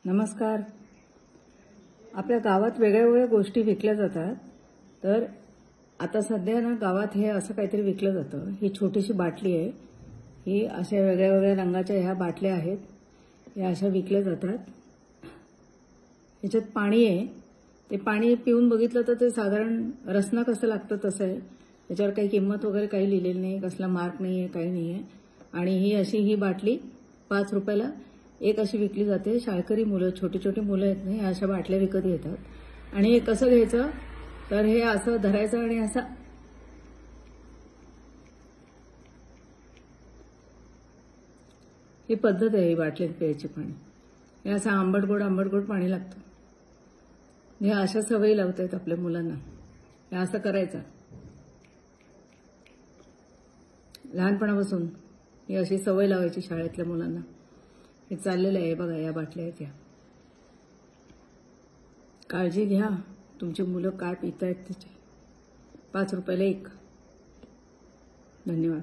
नमस्कार. आपल्या गावात वेगळ्या वेगळ्या गोष्टी विकल्या जातात. तर आता सध्या ना गावात हे असं काहीतरी विकलं जातं. ही छोटीशी बाटली आहे. ही अशा वेगळ्या वेगळ्या रंगाच्या ह्या बाटल्या आहेत. या अशा विकल्या जातात. याच्यात पाणी आहे. ते पाणी पिऊन बघितलं तर ते साधारण रसना कसं लागतं तसं आहे. त्याच्यावर काही किंमत वगैरे काही लिहिलेली नाही, कसला मार्क नाही आहे, काही नाही आहे. आणि ही बाटली 5 रुपयाला एक अशी विकली जाते. शाळकरी मुलं, छोटी छोटी मुलं आहेत ना, अशा बाटल्या विकत येतात. आणि हे कसं घ्यायचं तर हे असं धरायचं आणि असं ही पद्धत आहे. ही बाटलीत प्यायची पाणी हे असं आंबट गोड पाणी लागतं. हे अशा सवयी लावतायत आपल्या मुलांना. हे असं करायचं लहानपणापासून. ही अशी सवय लावायची शाळेतल्या मुलांना. हे चाललेलं आहे बघा. या बाटल्या आहेत. काळजी घ्या. तुमची मुलं काय पितायत त्याची. 5 रुपयाला एक. धन्यवाद.